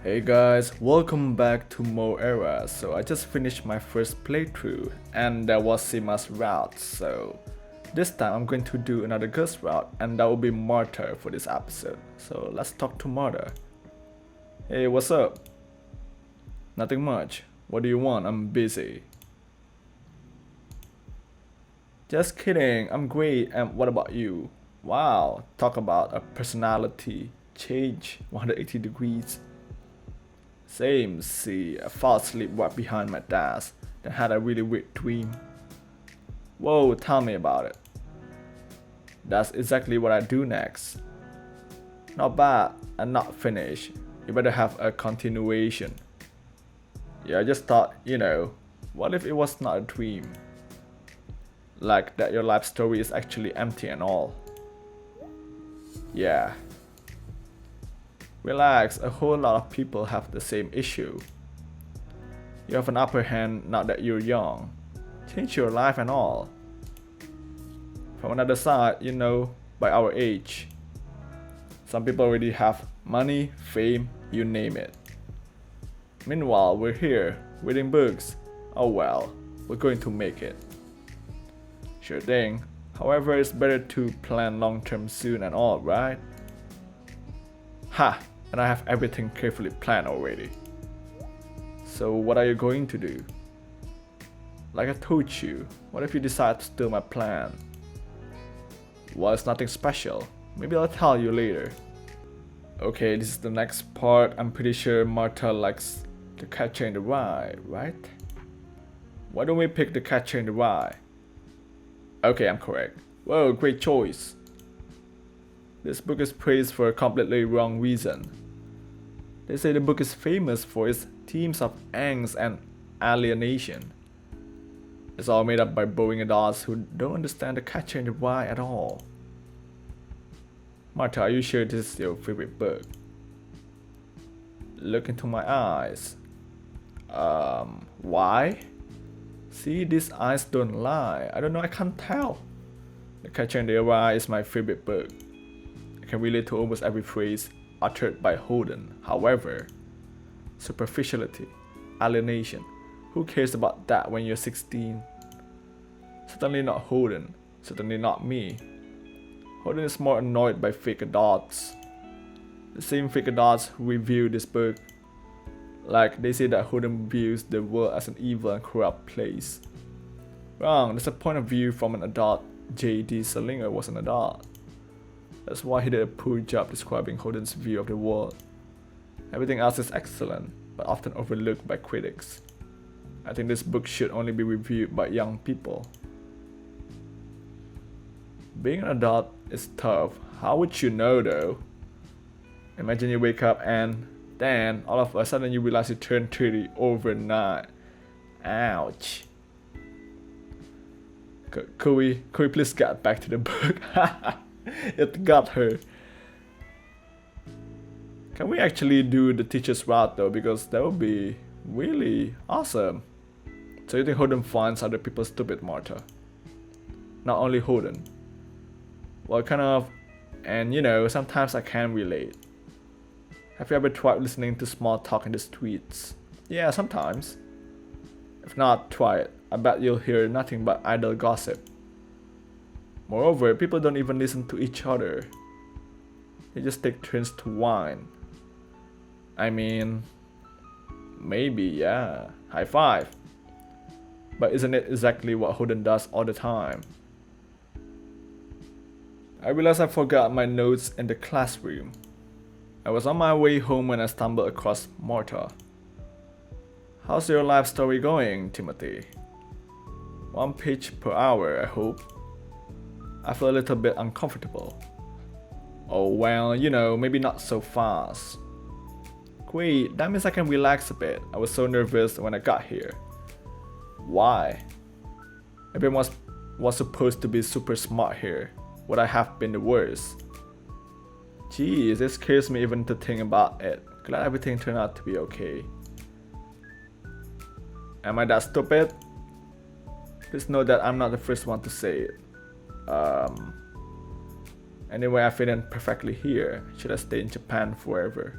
Hey guys, welcome back to Moe Era. So I just finished my first playthrough and that was Sima's route. So this time I'm going to do another girl's route and that will be Marta for this episode. So let's talk to Marta. Hey, what's up? Nothing much. What do you want? I'm busy. Just kidding, I'm great. And what about you? Wow, talk about a personality change 180 degrees. Same, see, I fell asleep right behind my desk, then had a really weird dream. Whoa, tell me about it. That's exactly what I do next. Not bad, and not finished. You better have a continuation. Yeah, I just thought, what if it was not a dream? Like that your life story is actually empty and all. Yeah. Relax, a whole lot of people have the same issue. You have an upper hand now that you're young. Change your life and all. From another side, by our age, some people already have money, fame, you name it. Meanwhile, we're here, reading books. Oh well, we're going to make it. Sure thing. However, it's better to plan long term soon and all, right? Ha! And I have everything carefully planned already. So what are you going to do? Like I told you, what if you decide to steal my plan? Well, it's nothing special. Maybe I'll tell you later. Okay, this is the next part. I'm pretty sure Marta likes the Catcher in the Rye, right? Why don't we pick the Catcher in the Rye? Okay, I'm correct. Whoa, great choice. This book is praised for a completely wrong reason. They say the book is famous for its themes of angst and alienation. It's all made up by boring adults who don't understand the Catcher in the Rye at all. Marta, are you sure this is your favorite book? Look into my eyes. Why? See, these eyes don't lie. I don't know, I can't tell. The Catcher in the Rye is my favorite book. I can relate to almost every phrase uttered by Holden. However, superficiality, alienation, who cares about that when you're 16? Certainly not Holden, certainly not me. Holden is more annoyed by fake adults. The same fake adults who review this book. Like, they say that Holden views the world as an evil and corrupt place. Wrong, there's a point of view from an adult. J.D. Salinger was an adult. That's why he did a poor job describing Holden's view of the world. Everything else is excellent, but often overlooked by critics. I think this book should only be reviewed by young people. Being an adult is tough. How would you know though? Imagine you wake up and then all of a sudden you realize you turned 30 overnight. Ouch. Could we please get back to the book? It got her. Can we actually do the teacher's route though? Because that would be really awesome. So you think Holden finds other people stupid, Marta? Not only Holden. Well, kind of. And sometimes I can relate. Have you ever tried listening to small talk in the streets? Yeah, sometimes. If not, try it. I bet you'll hear nothing but idle gossip. Moreover, people don't even listen to each other. They just take turns to whine. I mean, maybe, yeah. High five. But isn't it exactly what Holden does all the time? I realized I forgot my notes in the classroom. I was on my way home when I stumbled across Marta. How's your life story going, Timothy? 1 page per hour, I hope. I feel a little bit uncomfortable. Oh well, maybe not so fast. Great, that means I can relax a bit. I was so nervous when I got here. Why? Everyone was supposed to be super smart here. Would I have been the worst? Geez, it scares me even to think about it. Glad everything turned out to be okay. Am I that stupid? Please know that I'm not the first one to say it. Anyway, I fit in perfectly here. Should I stay in Japan forever?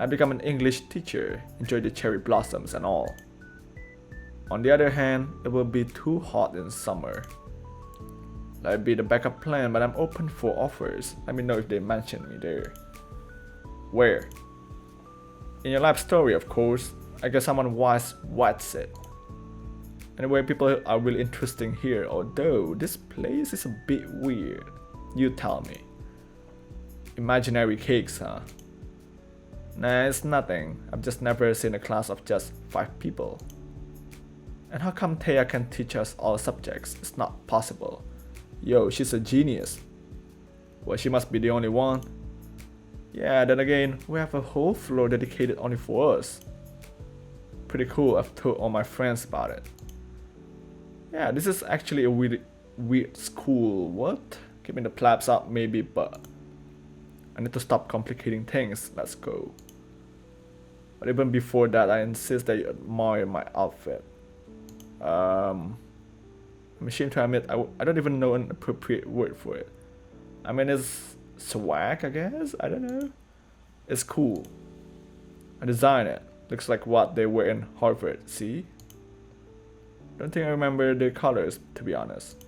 I become an English teacher, enjoy the cherry blossoms and all. On the other hand, it will be too hot in summer. That'd be the backup plan, but I'm open for offers. Let me know if they mention me there. Where? In your life story, of course. I guess someone wise writes it. Anyway, people are really interesting here, although this place is a bit weird. You tell me. Imaginary cakes, huh? Nah, it's nothing. I've just never seen a class of just 5 people. And how come Thea can teach us all subjects? It's not possible. Yo, she's a genius. Well, she must be the only one. Yeah, then again, we have a whole floor dedicated only for us. Pretty cool, I've told all my friends about it. Yeah, this is actually a weird school. What? Keeping the plabs up maybe, but I need to stop complicating things. Let's go. But even before that, I insist that you admire my outfit. I'm ashamed to admit, I don't even know an appropriate word for it. I mean, it's swag, I guess? I don't know. It's cool. I designed it. Looks like what they wear in Harvard, see? Don't think I remember the colors, to be honest.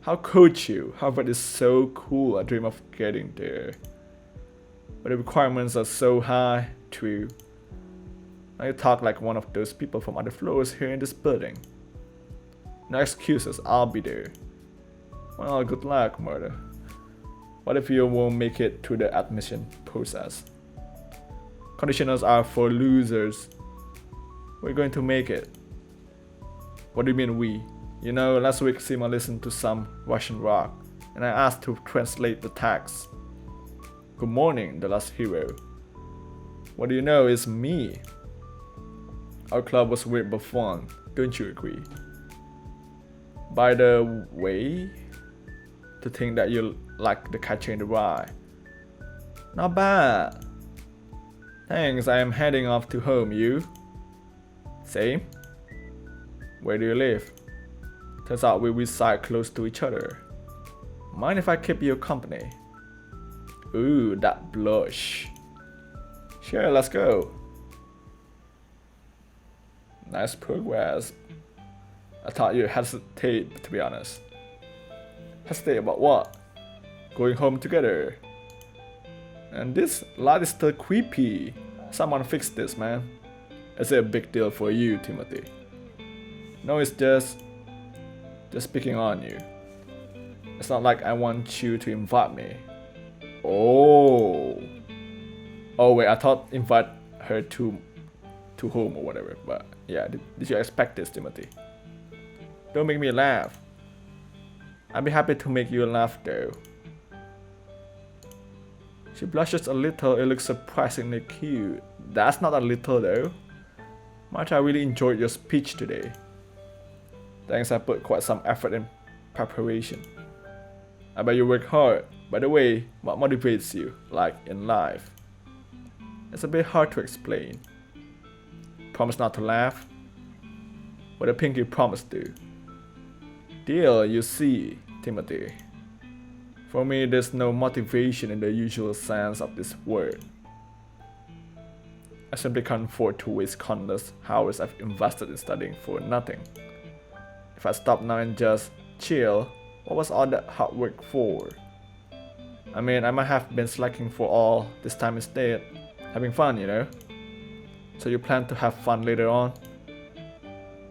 How could you? Harvard is so cool, I dream of getting there. But the requirements are so high, true. Now you talk like one of those people from other floors here in this building. No excuses, I'll be there. Well, good luck, Marta. What if you won't make it through the admission process? Conditionals are for losers. We're going to make it. What do you mean we? You know, last week Sima listened to some Russian rock, and I asked to translate the text. Good morning, the last hero. What do you know, it's me. Our club was weird but fun, don't you agree? By the way, to think that you like the Catcher in the Rye. Not bad. Thanks, I am heading off to home, you? Same? Where do you live? Turns out we reside close to each other. Mind if I keep you company? Ooh, that blush. Sure, let's go. Nice progress. I thought you'd hesitate, to be honest. Hesitate about what? Going home together. And this light is still creepy. Someone fix this, man. Is it a big deal for you, Timothy? No, it's just picking on you. It's not like I want you to invite me. Oh wait, I thought invite her to home or whatever. But yeah, did you expect this, Timothy? Don't make me laugh. I'd be happy to make you laugh though. She blushes a little. It looks surprisingly cute. That's not a little though. Marta, I really enjoyed your speech today. Thanks, I put quite some effort in preparation. I bet you work hard. By the way, what motivates you, like in life? It's a bit hard to explain. Promise not to laugh? What a pinky promise do? Deal, you see, Timothy. For me, there's no motivation in the usual sense of this word. I simply can't afford to waste countless hours I've invested in studying for nothing. If I stop now and just chill, what was all that hard work for? I mean, I might have been slacking for all this time instead, having fun, you know? So you plan to have fun later on?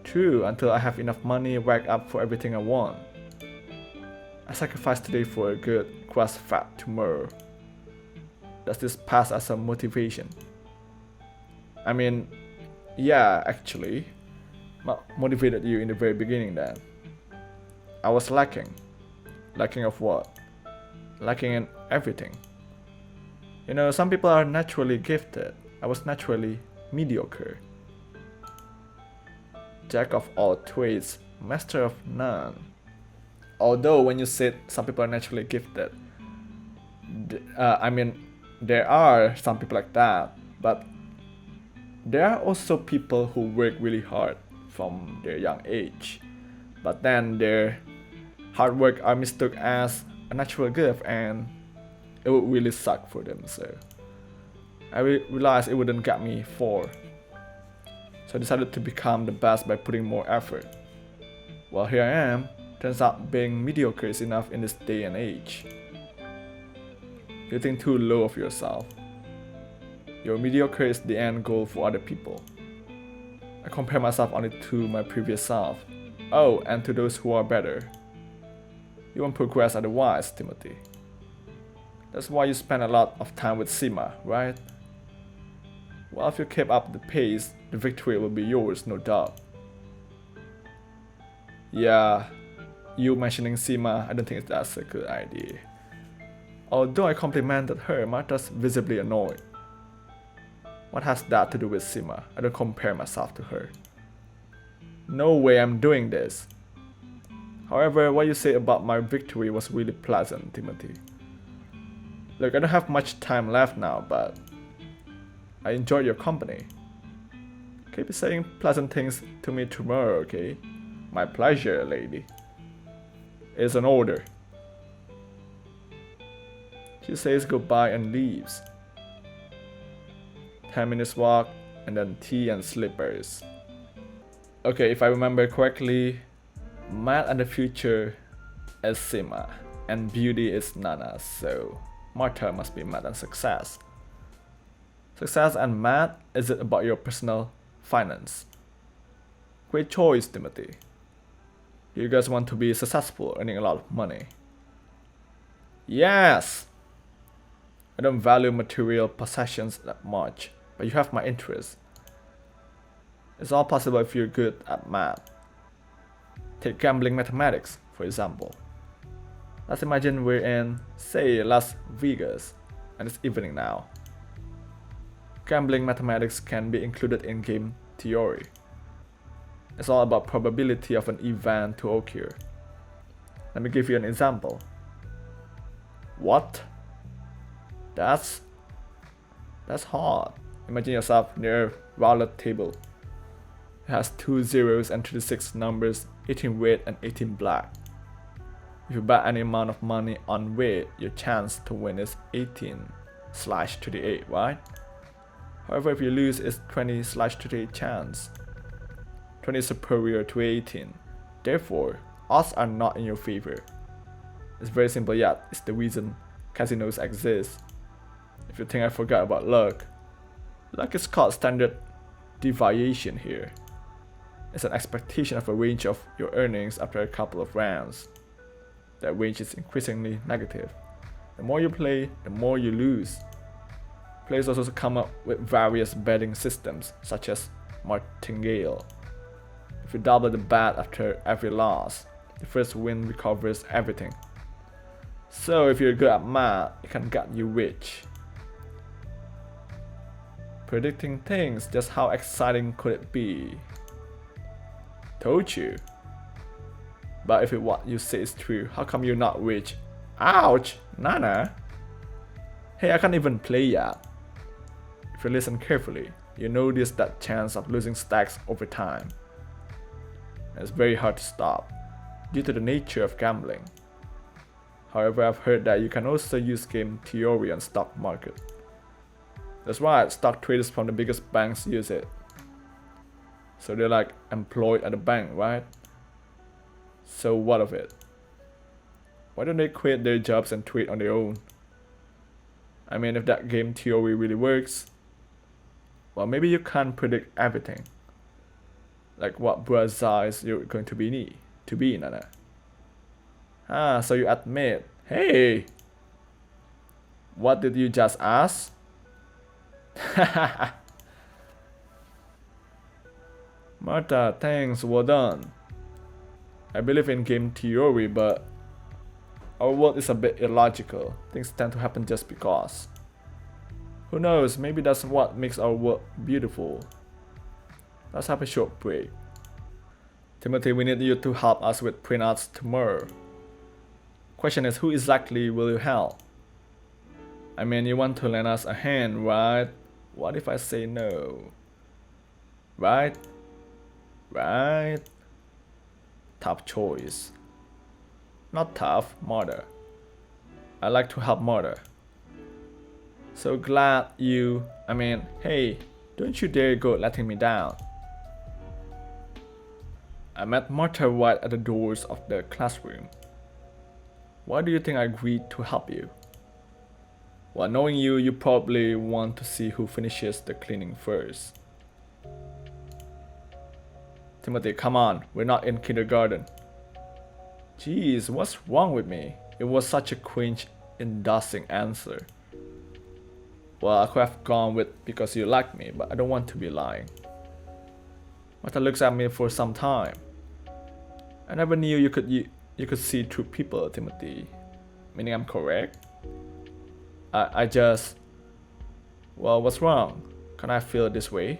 True, until I have enough money racked up for everything I want. I sacrifice today for a good grass-fed tomorrow. Does this pass as a motivation? I mean, yeah, actually. What motivated you in the very beginning then? I was lacking. Lacking of what? Lacking in everything. You know, some people are naturally gifted. I was naturally mediocre. Jack of all trades, master of none. Although when you said some people are naturally gifted, I mean, there are some people like that, but there are also people who work really hard from their young age, but then their hard work are mistook as a natural gift and it would really suck for them. So I realized it wouldn't get me far. So I decided to become the best by putting more effort. Well, here I am. Turns out being mediocre is enough in this day and age. You think too low of yourself. Your mediocre is the end goal for other people. I compare myself only to my previous self. Oh, and to those who are better. You won't progress otherwise, Timothy. That's why you spend a lot of time with Sima, right? Well, if you keep up the pace, the victory will be yours, no doubt. Yeah, you mentioning Sima, I don't think that's a good idea. Although I complimented her, Marta's visibly annoyed. What has that to do with Sima? I don't compare myself to her. No way I'm doing this. However, what you say about my victory was really pleasant, Timothy. Look, I don't have much time left now, but I enjoyed your company. Keep saying pleasant things to me tomorrow, okay? My pleasure, lady. It's an order. She says goodbye and leaves. 10 minutes walk, and then tea and slippers. Okay, if I remember correctly, math and the future is Sima, and beauty is Nana, so Marta must be math and success. Success and math, is it about your personal finance? Great choice, Timothy. You guys want to be successful, earning a lot of money. Yes! I don't value material possessions that much, but you have my interest. It's all possible if you're good at math. Take gambling mathematics, for example. Let's imagine we're in, say, Las Vegas, and it's evening now. Gambling mathematics can be included in game theory. It's all about probability of an event to occur. Let me give you an example. What? That's hard. Imagine yourself near a roulette table. It has 2 zeros and 36 numbers, 18 red and 18 black. If you bet any amount of money on red, your chance to win is 18/38, right? However, if you lose, it's 20/38 chance. 20 is superior to 18. Therefore, odds are not in your favor. It's very simple, yet it's the reason casinos exist. If you think I forgot about luck, luck is called standard deviation here. It's an expectation of a range of your earnings after a couple of rounds. That range is increasingly negative. The more you play, the more you lose. Players also come up with various betting systems, such as martingale. If you double the bet after every loss, the first win recovers everything. So if you're good at math, it can get you rich. Predicting things, just how exciting could it be? Told you. But if what you say is true, how come you're not rich? Ouch, Nana. Hey, I can't even play yet. If you listen carefully, you notice that chance of losing stacks over time. It's very hard to stop, due to the nature of gambling. However, I've heard that you can also use game theory on stock market. That's right, stock traders from the biggest banks use it. So they're like employed at the bank, right? So what of it? Why don't they quit their jobs and trade on their own? I mean, if that game theory really works, well, maybe you can't predict everything. Like what bra size you're going to be, Nana. Ah, so you admit. Hey! What did you just ask? Marta, thanks, well done. I believe in game theory, but our world is a bit illogical. Things tend to happen just because. Who knows, maybe that's what makes our world beautiful. Let's have a short break. Timothy, we need you to help us with printouts tomorrow. Question is, who exactly will you help? I mean, you want to lend us a hand, right? What if I say no? Right? Right? Tough choice. Not tough, Marta. I like to help Marta. So glad you I mean, hey, don't you dare go letting me down. I met Marta right at the doors of the classroom. Why do you think I agreed to help you? Well, knowing you, you probably want to see who finishes the cleaning first. Timothy, come on, we're not in kindergarten. Jeez, what's wrong with me? It was such a cringe, endorsing answer. Well, I could have gone with because you like me, but I don't want to be lying. Marta looks at me for some time. I never knew you could see through people, Timothy. Meaning I'm correct? I just... Well, what's wrong? Can I feel this way?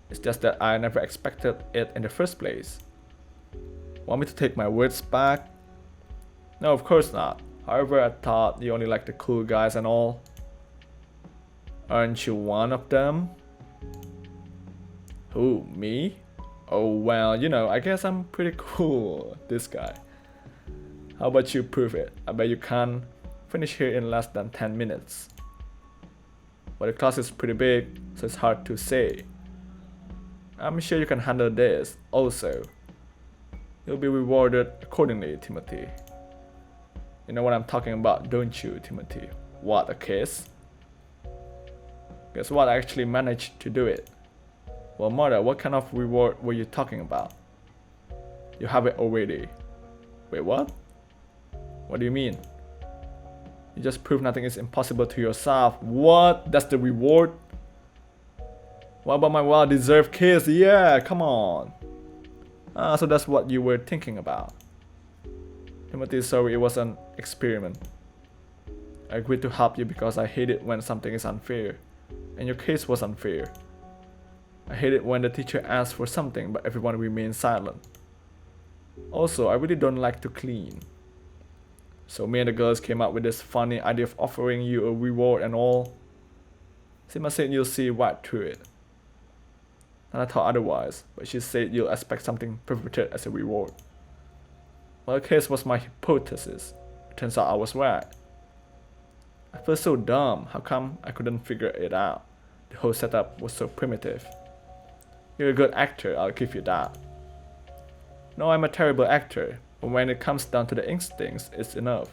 It's just that I never expected it in the first place. Want me to take my words back? No, of course not. However, I thought you only like the cool guys and all. Aren't you one of them? Who, me? Oh well, you know, I guess I'm pretty cool, this guy. How about you prove it? I bet you can finish here in less than 10 minutes. But the class is pretty big, so it's hard to say. I'm sure you can handle this, also. You'll be rewarded accordingly, Timothy. You know what I'm talking about, don't you, Timothy? What, a kiss? Guess what, I actually managed to do it. Well, Marta, what kind of reward were you talking about? You have it already. Wait, what? What do you mean? You just proved nothing is impossible to yourself. What? That's the reward? What about my well-deserved kiss? Yeah, come on. So that's what you were thinking about. Timothy, sorry, it was an experiment. I agreed to help you because I hate it when something is unfair. And your case was unfair. I hate it when the teacher asks for something but everyone remains silent. Also, I really don't like to clean. So me and the girls came up with this funny idea of offering you a reward and all. Sima said you'll see right through it. And I thought otherwise, but she said you'll expect something perverted as a reward. Well, the case was my hypothesis. It turns out I was right. I feel so dumb. How come I couldn't figure it out? The whole setup was so primitive. You're a good actor, I'll give you that. No, I'm a terrible actor, but when it comes down to the instincts, it's enough.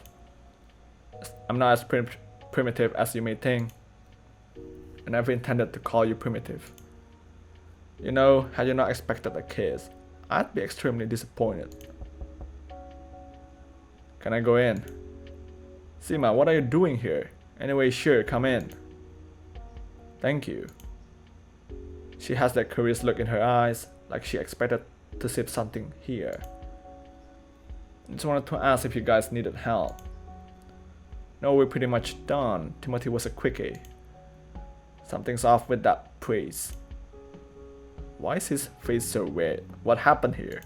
I'm not as primitive as you may think. I never intended to call you primitive. You know, had you not expected a kiss, I'd be extremely disappointed. Can I go in? Sima, what are you doing here? Anyway, sure, come in. Thank you. She has that curious look in her eyes, like she expected to see something here. I just wanted to ask if you guys needed help. No, we're pretty much done. Timothy was a quickie. Something's off with that praise. Why is his face so red? What happened here?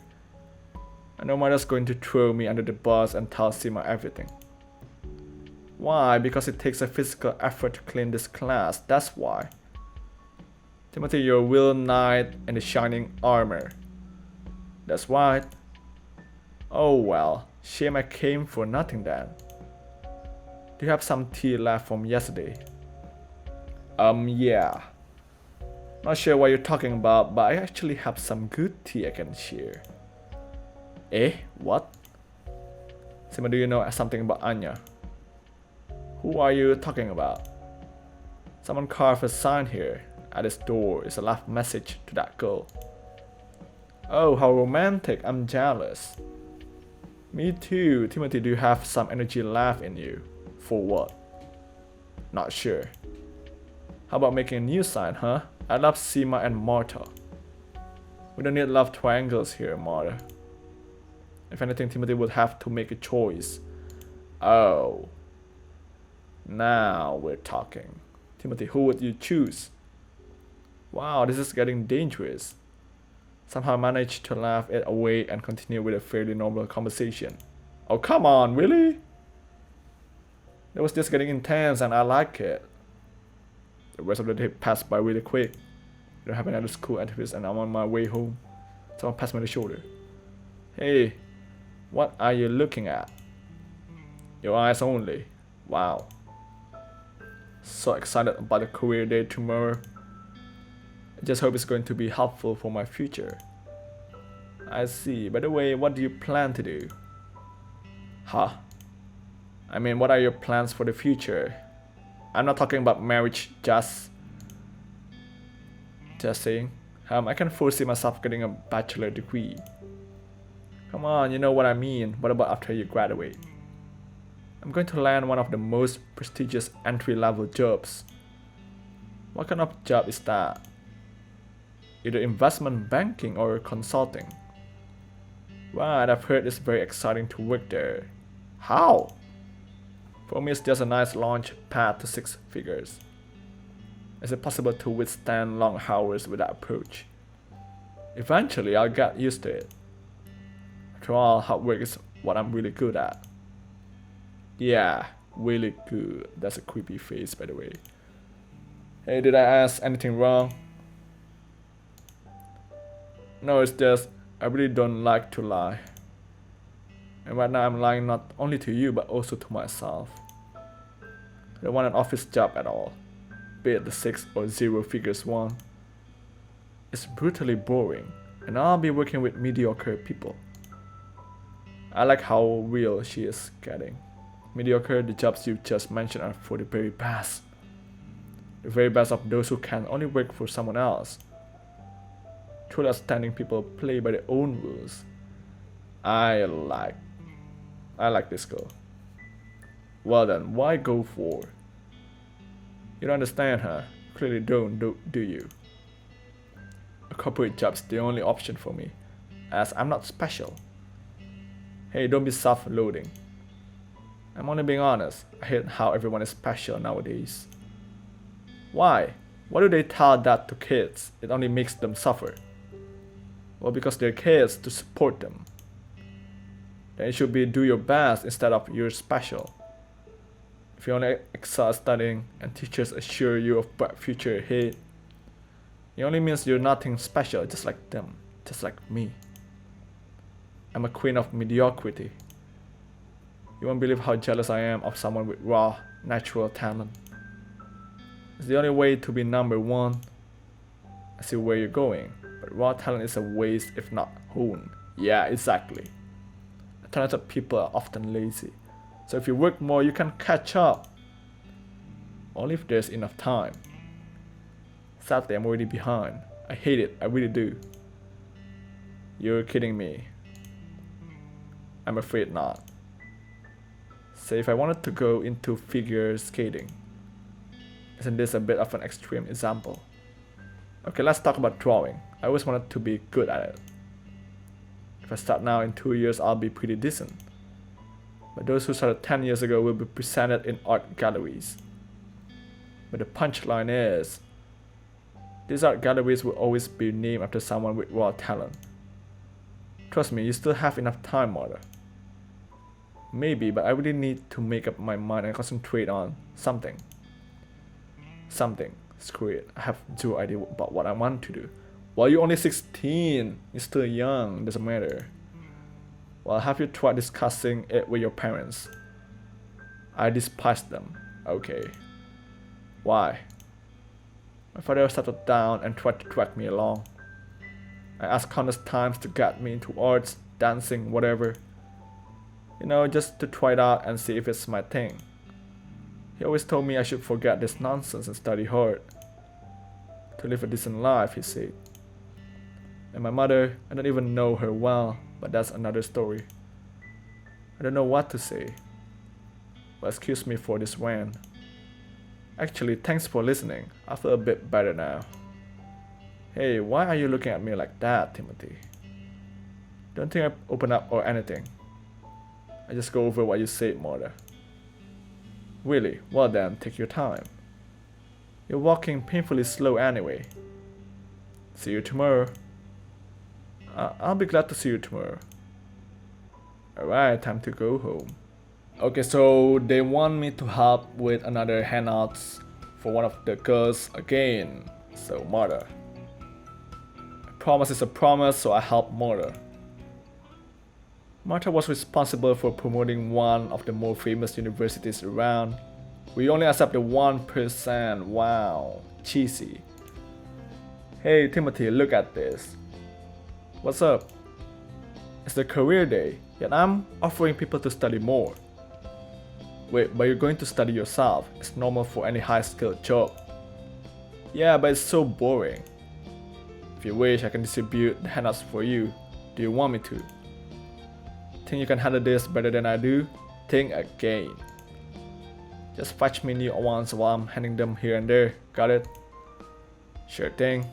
I know Marta's going to throw me under the bus and tell Sima everything. Why? Because it takes a physical effort to clean this class, that's why. Timothy, you're a real knight in the shining armor. That's right. Oh well, shame I came for nothing then. Do you have some tea left from yesterday? Yeah. Not sure what you're talking about, but I actually have some good tea I can share. Eh? What? Sima, do you know something about Anya? Who are you talking about? Someone carved a sign here. At his door is a love message to that girl. Oh, how romantic. I'm jealous. Me too. Timothy, do you have some energy left in you? For what? Not sure. How about making a new sign, huh? I love Sima and Marta. We don't need love triangles here, Marta. If anything, Timothy would have to make a choice. Oh. Now we're talking. Timothy, who would you choose? Wow, this is getting dangerous. Somehow I managed to laugh it away and continue with a fairly normal conversation. Oh, come on, really? It was just getting intense and I like it. The rest of the day passed by really quick. I don't have any other school activities and I'm on my way home. Someone passed me on the shoulder. Hey, what are you looking at? Your eyes only. Wow. So excited about the career day tomorrow. I just hope it's going to be helpful for my future. I see. By the way, what do you plan to do? Huh? I mean, what are your plans for the future? I'm not talking about marriage, just saying. I can foresee myself getting a bachelor degree. Come on, you know what I mean. What about after you graduate? I'm going to land one of the most prestigious entry-level jobs. What kind of job is that? Either investment banking or consulting. Right, I've heard it's very exciting to work there. How? For me, it's just a nice launch pad to six figures. Is it possible to withstand long hours with that approach? Eventually, I'll get used to it. After all, hard work is what I'm really good at. Yeah, really good. That's a creepy face, by the way. Hey, did I ask anything wrong? No, it's just I really don't like to lie. And right now I'm lying not only to you but also to myself. I don't want an office job at all, be it the 6 or 0 figures one. It's brutally boring, and I'll be working with mediocre people. I like how real she is getting. Mediocre, the jobs you just mentioned are for the very best. The very best of those who can only work for someone else. Truly outstanding people play by their own rules. I like this girl. Well then, why go for? You don't understand her. Clearly don't, do you? A corporate job's the only option for me, as I'm not special. Hey, don't be self-loathing. I'm only being honest. I hate how everyone is special nowadays. Why? Why do they tell that to kids? It only makes them suffer. Well, because they're kids to support them. Then it should be do your best instead of you're special. If you only excel at studying and teachers assure you of bright future ahead, it only means you're nothing special, just like them, just like me. I'm a queen of mediocrity. You won't believe how jealous I am of someone with raw, natural talent. It's the only way to be number one. I see where you're going, but raw talent is a waste if not honed. Yeah, exactly. Talented people are often lazy, so if you work more, you can catch up. Only if there's enough time. Sadly, I'm already behind. I hate it, I really do. You're kidding me. I'm afraid not. Say if I wanted to go into figure skating. Isn't this a bit of an extreme example? Okay, let's talk about drawing. I always wanted to be good at it. If I start now, in 2 years I'll be pretty decent. But those who started 10 years ago will be presented in art galleries. But the punchline is, these art galleries will always be named after someone with raw talent. Trust me, you still have enough time, Marta. Maybe, but I really need to make up my mind and concentrate on something. Screw it. I have zero idea about what I want to do. Well, you're only 16. You're still young. Doesn't matter. Well, have you tried discussing it with your parents? I despise them. Okay. Why? My father settled down and tried to drag me along. I asked countless times to get me into arts, dancing, whatever. You know, just to try it out and see if it's my thing. He always told me I should forget this nonsense and study hard. To live a decent life, he said. And my mother, I don't even know her well, but that's another story. I don't know what to say. Well, excuse me for this rant. Actually, thanks for listening. I feel a bit better now. Hey, why are you looking at me like that, Timothy? Don't think I open up or anything. I just go over what you said, Marta. Really? Well then, take your time. You're walking painfully slow anyway. See you tomorrow. I'll be glad to see you tomorrow. Alright, time to go home. Okay, so they want me to help with another handouts for one of the girls again. So Marta. A promise is a promise, so I help Marta. Marta was responsible for promoting one of the more famous universities around. We only accept the 1%. Wow, cheesy. Hey Timothy, look at this. What's up? It's the career day, yet I'm offering people to study more. Wait, but you're going to study yourself. It's normal for any high-skilled job. Yeah, but it's so boring. If you wish, I can distribute the handouts for you. Do you want me to? Think you can handle this better than I do? Think again. Just fetch me new ones while I'm handing them here and there. Got it? Sure thing.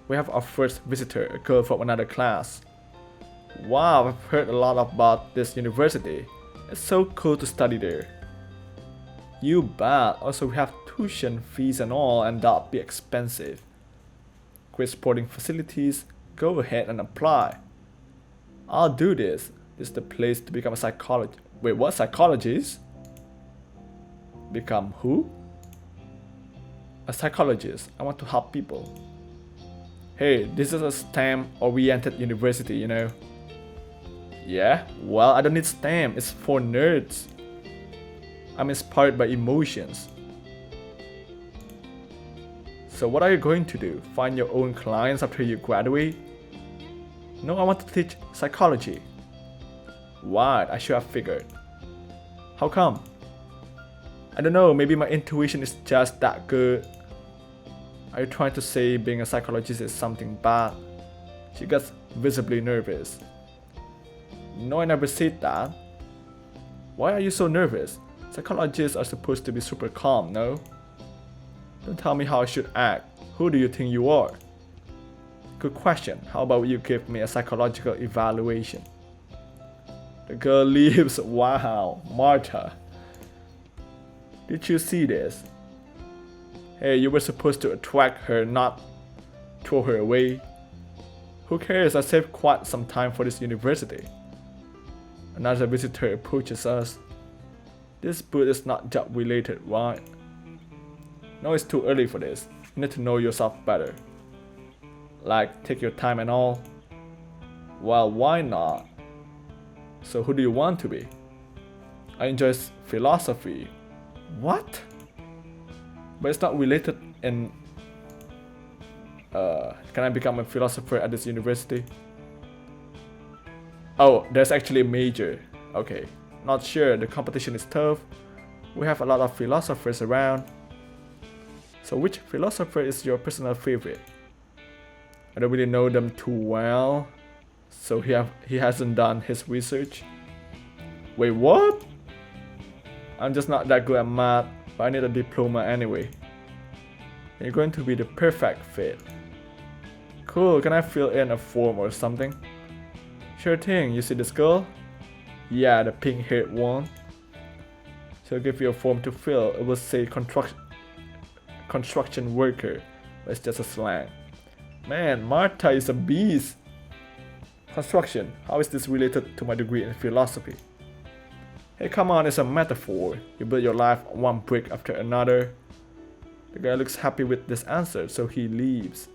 We have our first visitor, a girl from another class. Wow, I've heard a lot about this university. It's so cool to study there. You bet. Also, we have tuition fees and all, and that'll be expensive. Great sporting facilities. Go ahead and apply. I'll do this. This is the place to become a psychologist. Wait, what? Psychologist? Become who? A psychologist. I want to help people. Hey, this is a STEM-oriented university, you know. Yeah? Well, I don't need STEM. It's for nerds. I'm inspired by emotions. So what are you going to do? Find your own clients after you graduate? No, I want to teach psychology. What? I should have figured. How come? I don't know, maybe my intuition is just that good. Are you trying to say being a psychologist is something bad? She gets visibly nervous. No, I never said that. Why are you so nervous? Psychologists are supposed to be super calm, no? Don't tell me how I should act. Who do you think you are? Good question. How about you give me a psychological evaluation? The girl leaves. Wow, Marta. Did you see this? Hey, you were supposed to attract her, not throw her away. Who cares? I saved quite some time for this university. Another visitor approaches us. This booth is not job related, right? No, it's too early for this. You need to know yourself better. Like, take your time and all. Well, why not? So who do you want to be? I enjoy philosophy. What? But it's not related in... can I become a philosopher at this university? Oh, there's actually a major. Okay, not sure. The competition is tough. We have a lot of philosophers around. So which philosopher is your personal favorite? I don't really know them too well. So he hasn't done his research. Wait, what? I'm just not that good at math, but I need a diploma anyway. You're going to be the perfect fit. Cool, can I fill in a form or something? Sure thing, you see this girl? Yeah, the pink haired one. She'll give you a form to fill. It will say construction worker, but it's just a slang. Man, Marta is a beast. Construction, how is this related to my degree in philosophy? Hey, come on, it's a metaphor. You build your life one brick after another. The guy looks happy with this answer, so he leaves.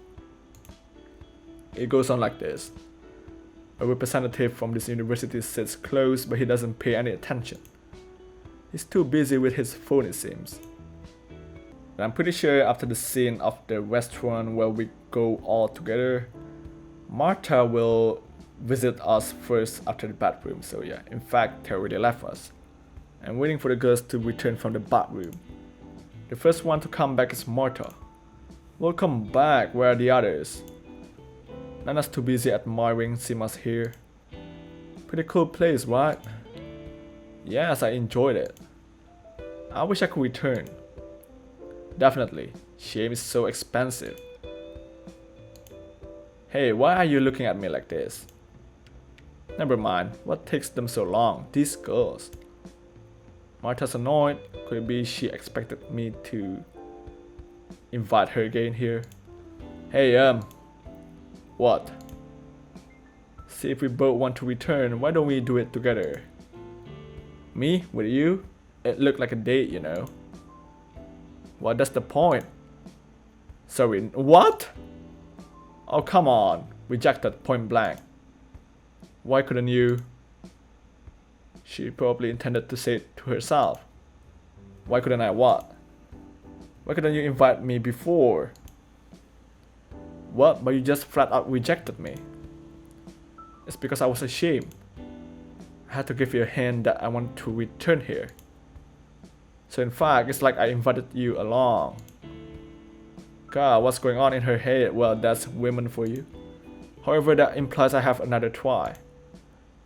It goes on like this. A representative from this university sits close, but he doesn't pay any attention. He's too busy with his phone, it seems. And I'm pretty sure after the scene of the restaurant where we go all together, Marta will visit us first after the bathroom. So yeah, in fact, they already left us. I'm waiting for the girls to return from the bathroom. The first one to come back is Marta. Welcome back, where are the others? Nana's too busy admiring Sima's hair. Pretty cool place, right? Yes, I enjoyed it. I wish I could return. Definitely. Shame is so expensive. Hey, why are you looking at me like this? Never mind. What takes them so long? These girls. Marta's annoyed. Could it be she expected me to invite her again here? Hey, what? See, if we both want to return, why don't we do it together? Me? With you? It looked like a date, you know. Well, that's the point. Sorry, what? Oh, come on. Rejected point blank. Why couldn't you? She probably intended to say it to herself. Why couldn't I what? Why couldn't you invite me before? What? But you just flat out rejected me. It's because I was ashamed. I had to give you a hint that I want to return here. So in fact, it's like I invited you along. God, what's going on in her head? Well, that's women for you. However, that implies I have another try.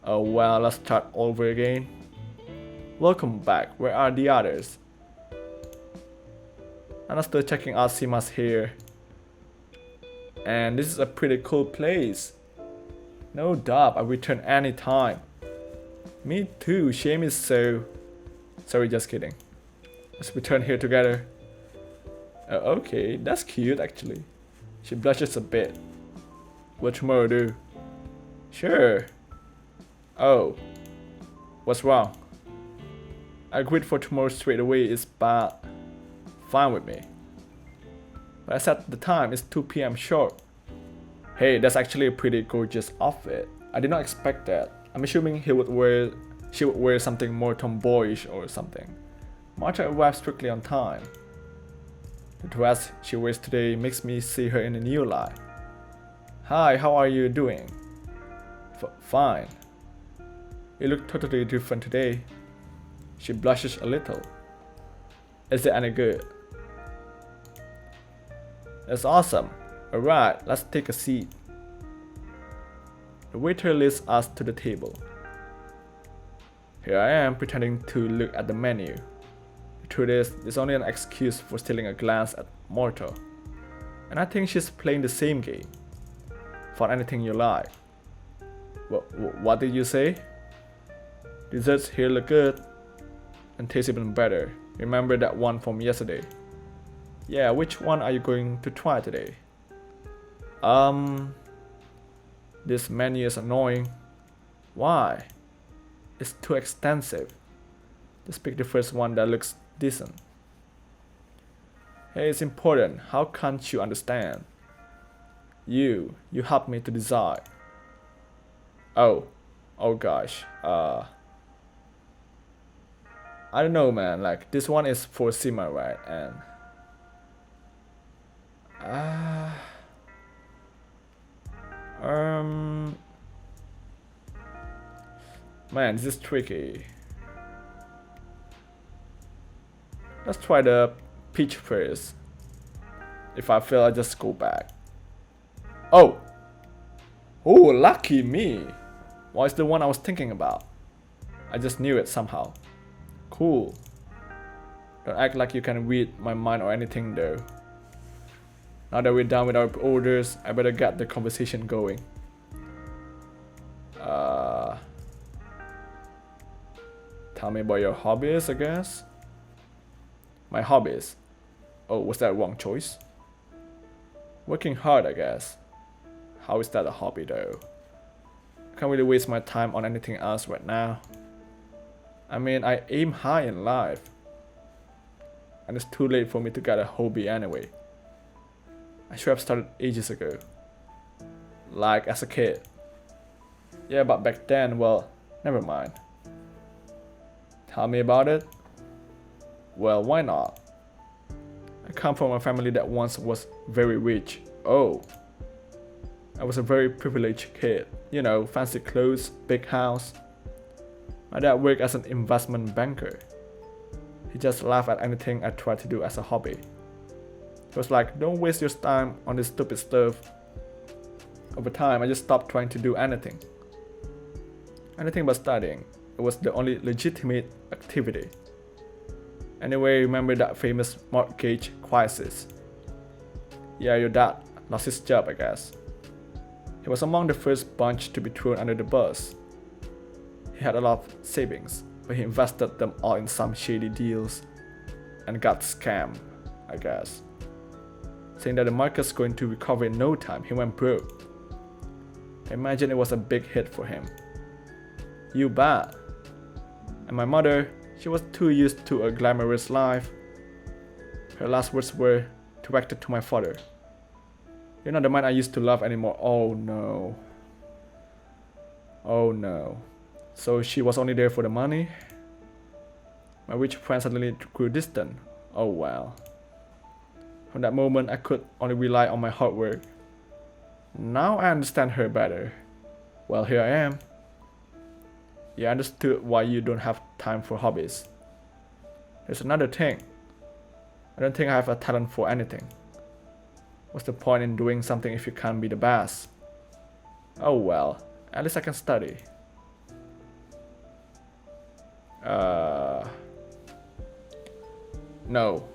Oh well, let's start over again. Welcome back. Where are the others? I'm still checking out Sima's here. And this is a pretty cool place. No doubt, I'll return anytime. Me too, shame is so... Sorry, just kidding. Let's return here together. Okay, that's cute actually. She blushes a bit. What tomorrow do? Sure. Oh. What's wrong? I agreed for tomorrow straight away is bad. Fine with me. But I said the time is 2 PM short. Hey, that's actually a pretty gorgeous outfit. I did not expect that. I'm assuming she would wear something more tomboyish or something. Marta arrived strictly on time. The dress she wears today makes me see her in a new light. Hi, how are you doing? Fine. You look totally different today. She blushes a little. Is it any good? That's awesome. Alright, let's take a seat. The waiter leads us to the table. Here I am pretending to look at the menu. The truth is, it's only an excuse for stealing a glance at Marta. And I think she's playing the same game. Find anything you like. What did you say? Desserts here look good. And taste even better. Remember that one from yesterday? Yeah, which one are you going to try today? This menu is annoying. Why? It's too extensive. Just pick the first one that looks decent. Hey, it's important. How can't you understand? You helped me to decide. Oh gosh. I don't know, man. Like, this one is for Sima, right? And man, this is tricky. Let's try the peach first. If I fail, I just go back. Oh, lucky me. Well, it's the one I was thinking about. I just knew it somehow. Cool. Don't act like you can read my mind or anything though. Now that we're done with our orders, I better get the conversation going. Tell me about your hobbies, I guess. My hobbies? Oh, was that a wrong choice? Working hard, I guess. How is that a hobby though? I can't really waste my time on anything else right now. I mean, I aim high in life. And it's too late for me to get a hobby anyway. I should have started ages ago. Like as a kid. Yeah, but back then, well, never mind. Tell me about it? Well, why not? I come from a family that once was very rich. Oh. I was a very privileged kid. You know, fancy clothes, big house. My dad worked as an investment banker. He just laughed at anything I tried to do as a hobby. He was like, don't waste your time on this stupid stuff. Over time, I just stopped trying to do anything. Anything but studying. It was the only legitimate activity. Anyway, remember that famous mortgage crisis? Yeah, your dad lost his job, I guess. He was among the first bunch to be thrown under the bus. He had a lot of savings, but he invested them all in some shady deals and got scammed, I guess. Saying that the market's going to recover in no time, he went broke. I imagine it was a big hit for him. You bet. And my mother, she was too used to a glamorous life. Her last words were directed to my father. You're not the man I used to love anymore. Oh no. Oh no. So she was only there for the money? My rich friend suddenly grew distant. Oh well. From that moment, I could only rely on my hard work. Now I understand her better. Well, here I am. You understood why you don't have time for hobbies. There's another thing. I don't think I have a talent for anything. What's the point in doing something if you can't be the best? Oh well, at least I can study. No.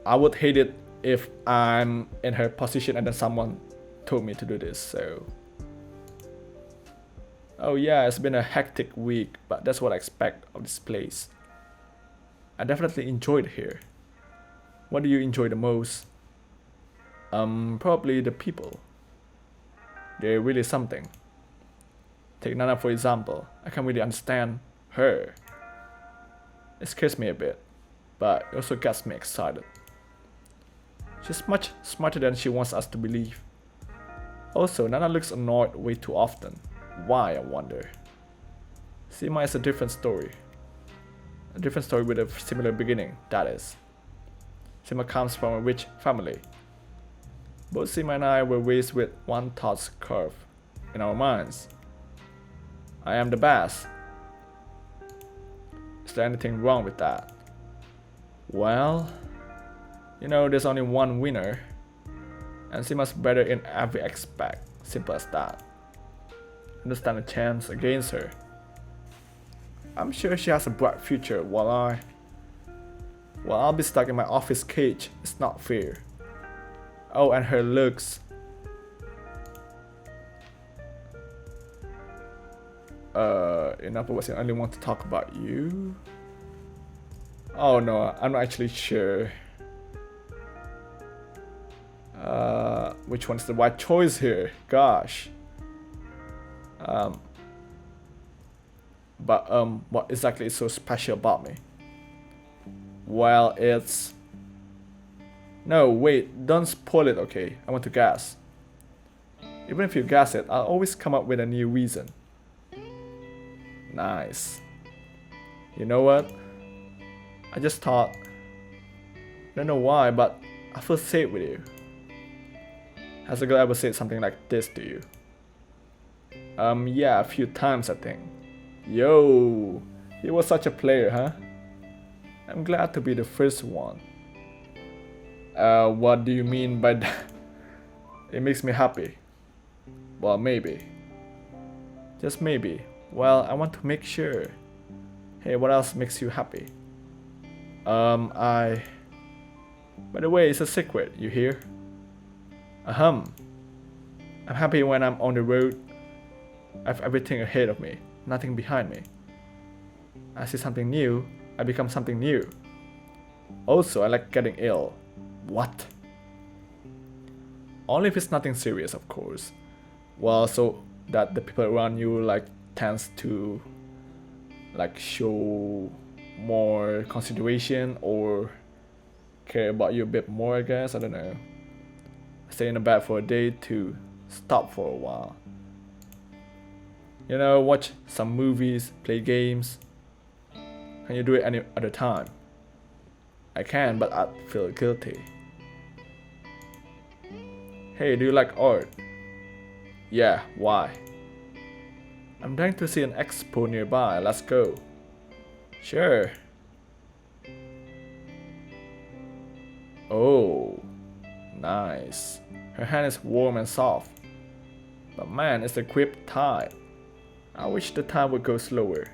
I would hate it if I'm in her position and then someone told me to do this, so. Oh yeah, it's been a hectic week, but that's what I expect of this place. I definitely enjoyed it here. What do you enjoy the most? Probably the people. They're really something. Take Nana for example. I can't really understand her. It scares me a bit, but it also gets me excited. She's much smarter than she wants us to believe. Also, Nana looks annoyed way too often. Why, I wonder? Sima is a different story. A different story with a similar beginning, that is. Sima comes from a rich family. Both Sima and I were raised with one thought curve in our minds. I am the best. Is there anything wrong with that? Well, you know, there's only one winner. And Sima's better in every aspect. Simple as that. Understand the chance against her. I'm sure she has a bright future while I'll be stuck in my office cage. It's not fair. Oh, and her looks. Enough was the only one to talk about you. Oh no, I'm not actually sure. Which one's the right choice here? Gosh. What exactly is so special about me? Well, it's... No, wait, don't spoil it, okay? I want to guess. Even if you guess it, I'll always come up with a new reason. Nice. You know what? I just thought... I don't know why, but I feel safe with you. Has a girl ever said something like this to you? Yeah, a few times I think. Yo, he was such a player, huh? I'm glad to be the first one. What do you mean by that? It makes me happy. Well, maybe. Just maybe. Well, I want to make sure. Hey, what else makes you happy? By the way, it's a secret, you hear? I'm happy when I'm on the road. I have everything ahead of me, nothing behind me. I see something new, I become something new. Also, I like getting ill. What? Only if it's nothing serious, of course. Well, so that the people around you like tends to like show more consideration or care about you a bit more, I guess. I don't know. Stay in the bed for a day to stop for a while. You know, watch some movies, play games. Can you do it any other time? I can, but I feel guilty. Hey, do you like art? Yeah, why? I'm dying to see an expo nearby, let's go. Sure. Oh, nice. Her hand is warm and soft. But man, it's the grip tight. I wish the time would go slower.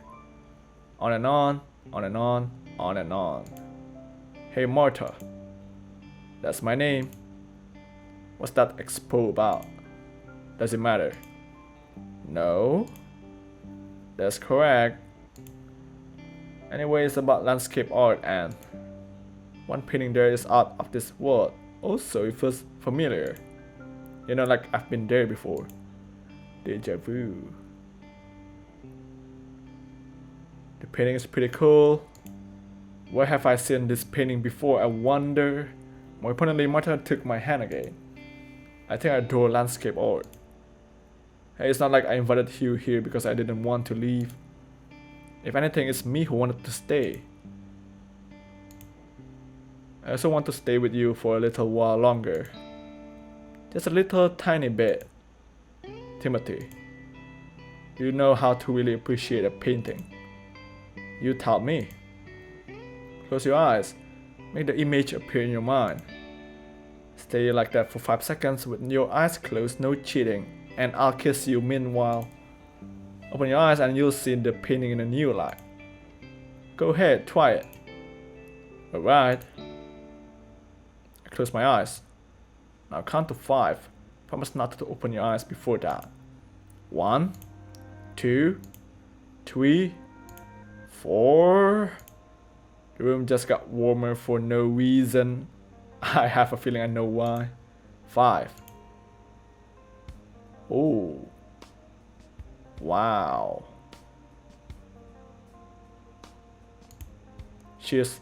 On and on, on and on, on and on. Hey Marta. That's my name. What's that expo about? Does it matter? No. That's correct. Anyway, it's about landscape art and one painting there is out of this world. Also, it feels familiar. You know, like I've been there before. Deja vu. The painting is pretty cool. Where have I seen this painting before, I wonder? More importantly, Marta took my hand again. I think I adore landscape art. Hey, it's not like I invited you here because I didn't want to leave. If anything, it's me who wanted to stay. I also want to stay with you for a little while longer. Just a little tiny bit. Timothy, do you know how to really appreciate a painting? You taught me. Close your eyes. Make the image appear in your mind. Stay like that for 5 seconds with your eyes closed, no cheating, and I'll kiss you meanwhile. Open your eyes and you'll see the painting in a new light. Go ahead, try it. Alright. I close my eyes. Now count to 5. Promise not to open your eyes before that. 1, 2, 3, 4. The room just got warmer for no reason. I have a feeling I know why. 5. Oh. Wow. She's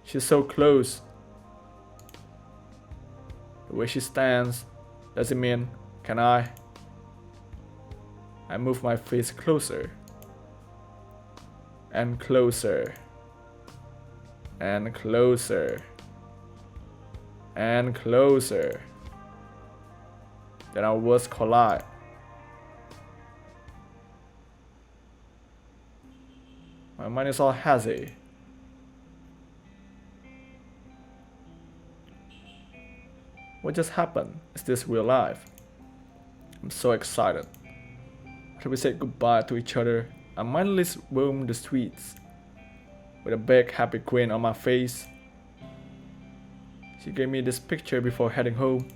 so close. The way she stands, does it mean, can I move my face closer and closer and closer and closer. Then our worlds collide. My mind is all hazy. What just happened? Is this real life? I'm so excited. After we said goodbye to each other, I mindlessly roamed the streets with a big happy grin on my face. She gave me this picture before heading home.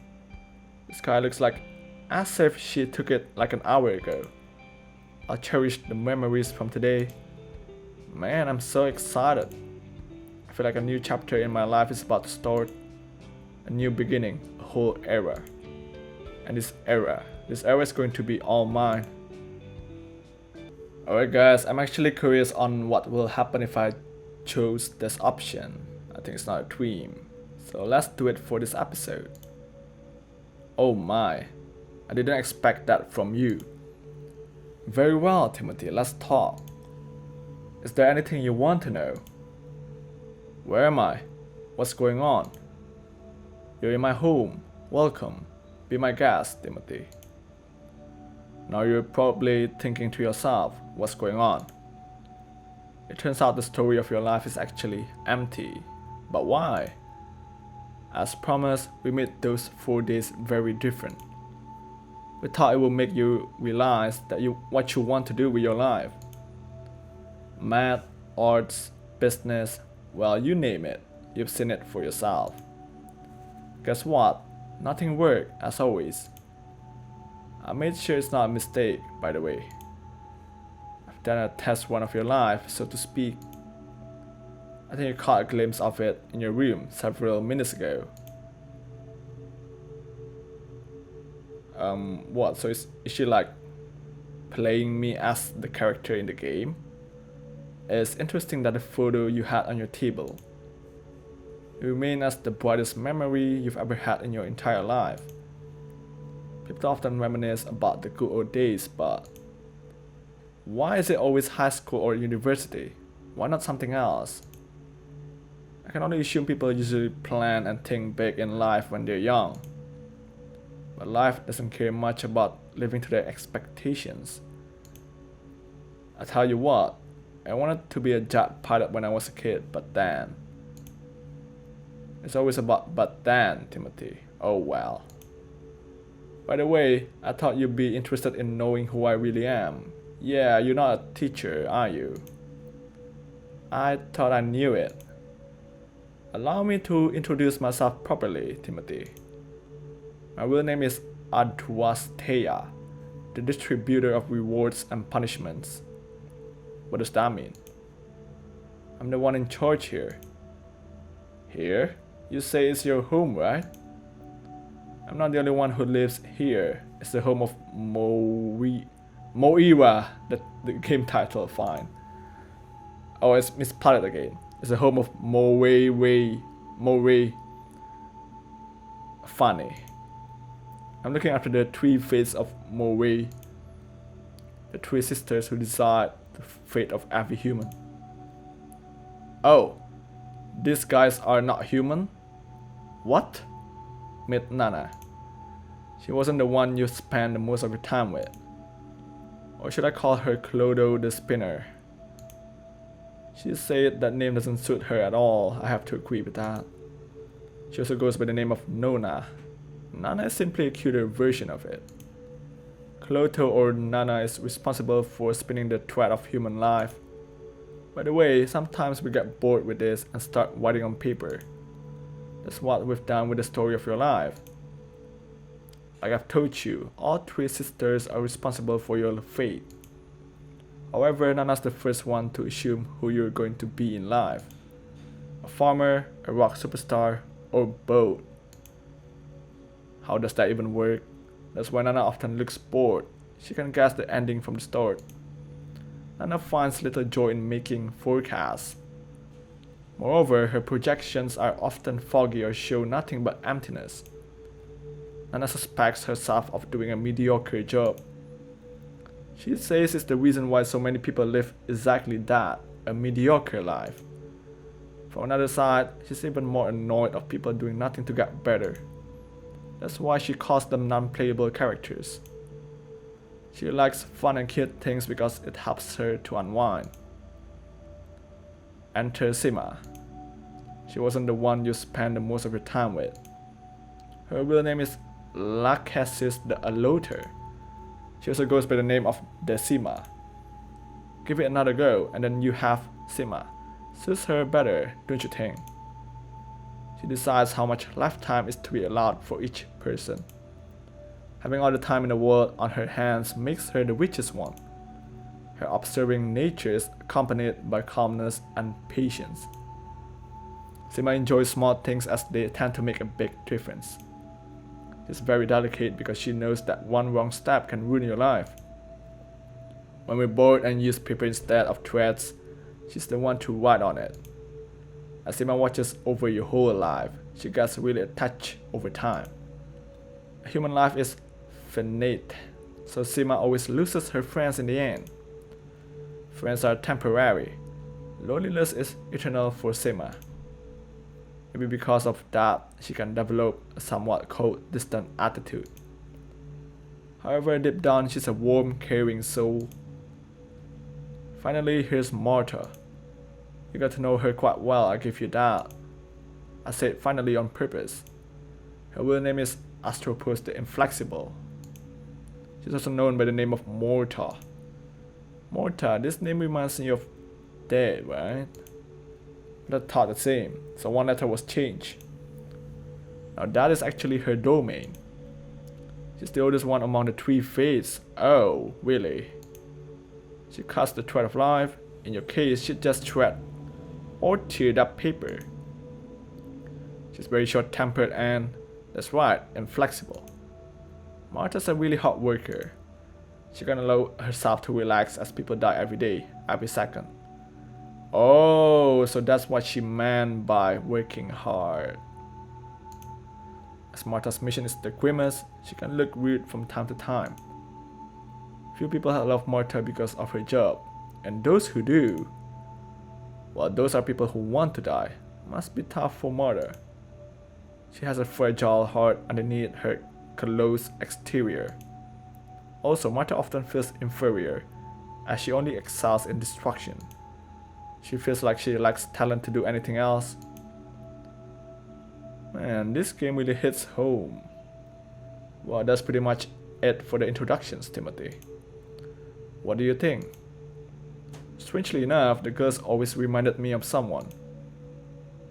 The sky looks like as if she took it like an hour ago. I'll cherish the memories from today. Man, I'm so excited. I feel like a new chapter in my life is about to start. A new beginning, a whole era. And this era is going to be all mine. Alright guys, I'm actually curious on what will happen if I chose this option. I think it's not a dream. So let's do it for this episode. Oh my, I didn't expect that from you. Very well, Timothy, let's talk. Is there anything you want to know? Where am I? What's going on? You're in my home. Welcome. Be my guest, Timothy. Now you're probably thinking to yourself, what's going on? It turns out the story of your life is actually empty. But why? As promised, we made those 4 days very different. We thought it would make you realize that what you want to do with your life. Math, arts, business, well, you name it. You've seen it for yourself. Guess what? Nothing worked, as always. I made sure it's not a mistake, by the way. I've done a test run of your life, so to speak. I think you caught a glimpse of it in your room several minutes ago. What? So is she like playing me as the character in the game? It's interesting that the photo you had on your table remains as the brightest memory you've ever had in your entire life. People often reminisce about the good old days, but why is it always high school or university? Why not something else? I can only assume people usually plan and think big in life when they're young. But life doesn't care much about living to their expectations. I tell you what, I wanted to be a jet pilot when I was a kid, but then. It's always about but then, Timothy. Oh well. By the way, I thought you'd be interested in knowing who I really am. Yeah, you're not a teacher, are you? I thought I knew it. Allow me to introduce myself properly, Timothy. My real name is Adwasteya, the distributor of rewards and punishments. What does that mean? I'm the one in charge here. Here? You say it's your home, right? I'm not the only one who lives here. It's the home of Moe Era, the game title, fine. Oh, it's misplotted again. It's the home of Moe. Funny. I'm looking after the 3 fates of Moe. The 3 sisters who decide the fate of every human. Oh, these guys are not human? What? Meet Nana. She wasn't the one you spent the most of your time with. Or should I call her Clodo the Spinner? She said that name doesn't suit her at all. I have to agree with that. She also goes by the name of Nona. Nana is simply a cuter version of it. Cloto or Nana is responsible for spinning the thread of human life. By the way, sometimes we get bored with this and start writing on paper. That's what we've done with the story of your life. Like I've told you, all three sisters are responsible for your fate. However, Nana's the first one to assume who you're going to be in life. A farmer, a rock superstar, or both. How does that even work? That's why Nana often looks bored. She can guess the ending from the start. Nana finds little joy in making forecasts. Moreover, her projections are often foggy or show nothing but emptiness. Nana suspects herself of doing a mediocre job. She says it's the reason why so many people live exactly that, a mediocre life. From another side, she's even more annoyed of people doing nothing to get better. That's why she calls them non-playable characters. She likes fun and cute things because it helps her to unwind. Enter Sima. She wasn't the one you spent the most of your time with. Her real name is Lachesis the Alloter. She also goes by the name of Decima. Give it another go and then you have Sima. Suits her better, don't you think? She decides how much lifetime is to be allowed for each person. Having all the time in the world on her hands makes her the richest one. Her observing nature is accompanied by calmness and patience. Sima enjoys small things as they tend to make a big difference. She's very delicate because she knows that one wrong step can ruin your life. When we're bored and use paper instead of threads, she's the one to write on it. As Sima watches over your whole life, she gets really attached over time. A human life is finite, so Sima always loses her friends in the end. Friends are temporary. Loneliness is eternal for Sima. Maybe because of that, she can develop a somewhat cold, distant attitude. However, deep down, she's a warm, caring soul. Finally, here's Marta. You got to know her quite well, I give you that. I said finally on purpose. Her real name is Astropus the Inflexible. She's also known by the name of Morta. Morta, this name reminds me of dead, right? But I thought the same, so one letter was changed. Now that is actually her domain. She's the oldest one among the three fates. Oh, really? She cuts the thread of life. In your case, she just shred or teared up paper. She's very short-tempered and, that's right, inflexible. Marta's a really hard worker. She can allow herself to relax as people die every day, every second. Oh, so that's what she meant by working hard. As Marta's mission is the grimace, she can look weird from time to time. Few people love Marta because of her job, and those who do, well, those are people who want to die. Must be tough for Marta. She has a fragile heart underneath her callous exterior. Also, Marta often feels inferior, as she only excels in destruction. She feels like she lacks talent to do anything else. Man, this game really hits home. Well, that's pretty much it for the introductions, Timothy. What do you think? Strangely enough, the girls always reminded me of someone.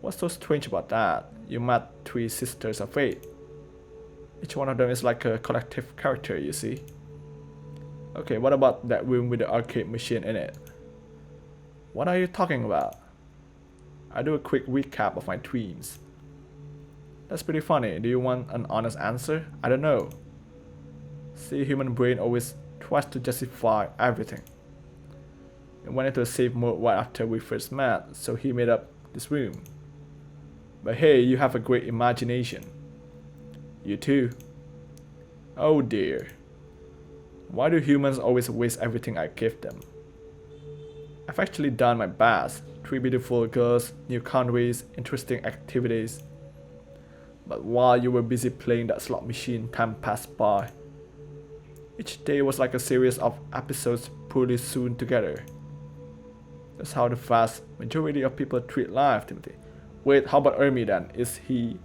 What's so strange about that? You met three sisters of fate. Each one of them is like a collective character, you see. Okay, what about that room with the arcade machine in it? What are you talking about? I do a quick recap of my dreams. That's pretty funny. Do you want an honest answer? I don't know. See, human brain always tries to justify everything. It went into a safe mode right after we first met, so he made up this room. But hey, you have a great imagination. You too. Oh dear. Why do humans always waste everything I give them? I've actually done my best. 3 beautiful girls, new countries, interesting activities. But while you were busy playing that slot machine, time passed by. Each day was like a series of episodes poorly sewn together. That's how the vast majority of people treat life, Timothy. Wait, how about Ermi then? Is he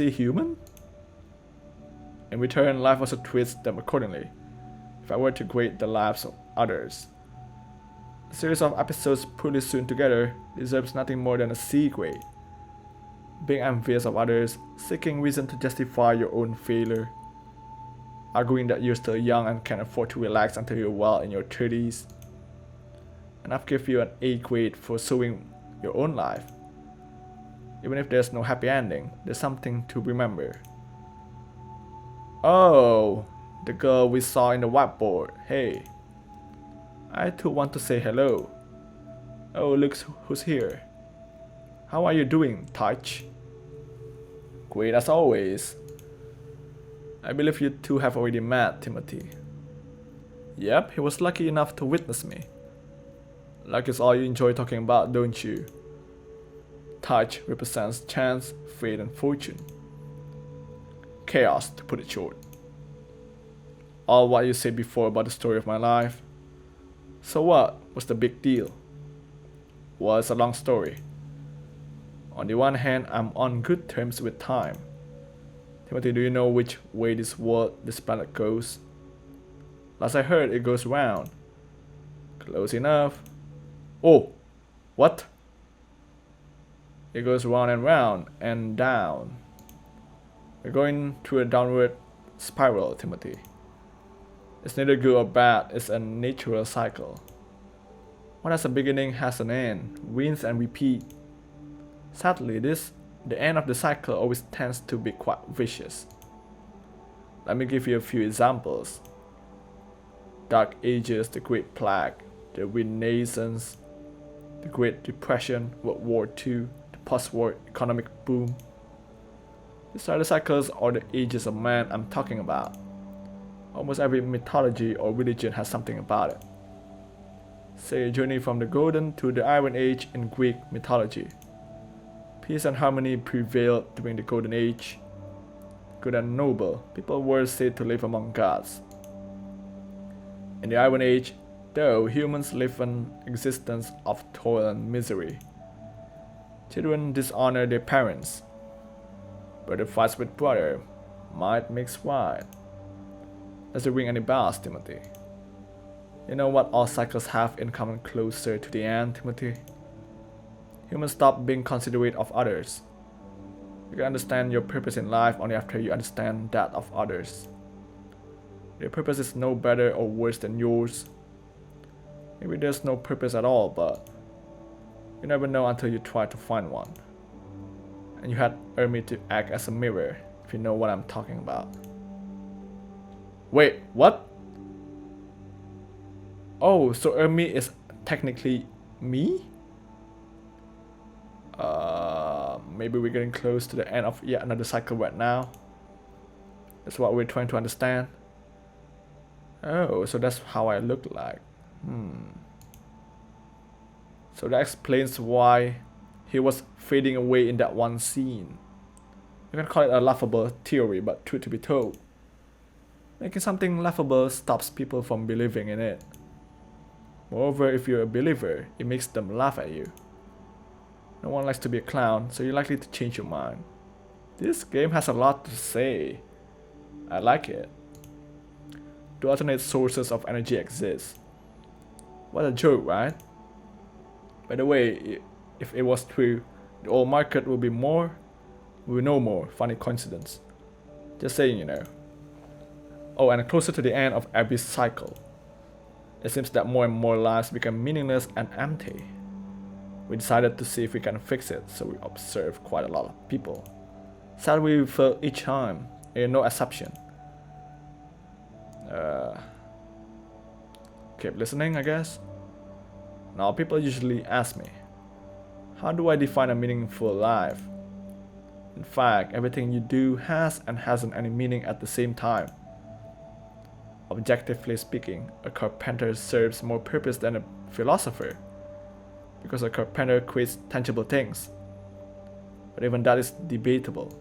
human? In return, life also treats them accordingly. If I were to grade the lives of others, a series of episodes poorly sewn together deserves nothing more than a C grade. Being envious of others, seeking reason to justify your own failure, arguing that you're still young and can afford to relax until you're well in your 30s. And I've given you an A grade for sewing your own life. Even if there's no happy ending, there's something to remember. Oh, the girl we saw in the whiteboard. Hey. I too want to say hello. Oh, look who's here. How are you doing, Touch? Great as always. I believe you two have already met, Timothy. Yep, he was lucky enough to witness me. Luck is all you enjoy talking about, don't you? Touch represents chance, fate, and fortune. Chaos, to put it short. All what you said before about the story of my life. So what was the big deal? Well, it's a long story. On the one hand, I'm on good terms with time. Timothy, do you know which way this planet goes? Last I heard, it goes round. Close enough. Oh, what? It goes round and down. We're going through a downward spiral, Timothy. It's neither good or bad, it's a natural cycle. What has a beginning has an end, rinse and repeat. Sadly, the end of the cycle always tends to be quite vicious. Let me give you a few examples. Dark Ages, the Great Plague, the Renaissance, the Great Depression, World War II, the post-war economic boom. These are the cycles or the ages of man I'm talking about. Almost every mythology or religion has something about it. Say a journey from the Golden to the Iron Age in Greek mythology. Peace and harmony prevailed during the Golden Age. Good and noble, people were said to live among gods. In the Iron Age, though, humans live an existence of toil and misery. Children dishonor their parents. Brother fights with brother, might makes right. Does it ring any bells, Timothy? You know what all cycles have in common closer to the end, Timothy? Humans stop being considerate of others. You can understand your purpose in life only after you understand that of others. Their purpose is no better or worse than yours. Maybe there's no purpose at all, but you never know until you try to find one. And you had Ermi to act as a mirror, if you know what I'm talking about. Wait, what? Oh, so Ermi is technically me? Maybe we're getting close to the end of yet another cycle right now. That's what we're trying to understand. Oh, so that's how I look like. So that explains why he was fading away in that one scene. You can call it a laughable theory, but truth to be told, making something laughable stops people from believing in it. Moreover, if you're a believer, it makes them laugh at you. No one likes to be a clown, so you're likely to change your mind. This game has a lot to say. I like it. Do alternate sources of energy exist? What a joke, right? By the way, if it was true, the old market will be no more. Funny coincidence. Just saying, you know. Oh, and closer to the end of every cycle, it seems that more and more lives become meaningless and empty. We decided to see if we can fix it, so we observed quite a lot of people. Sadly, we failed each time, and no exception. Keep listening, I guess. Now, people usually ask me, how do I define a meaningful life? In fact, everything you do has and hasn't any meaning at the same time. Objectively speaking, a carpenter serves more purpose than a philosopher, because a carpenter creates tangible things. But even that is debatable.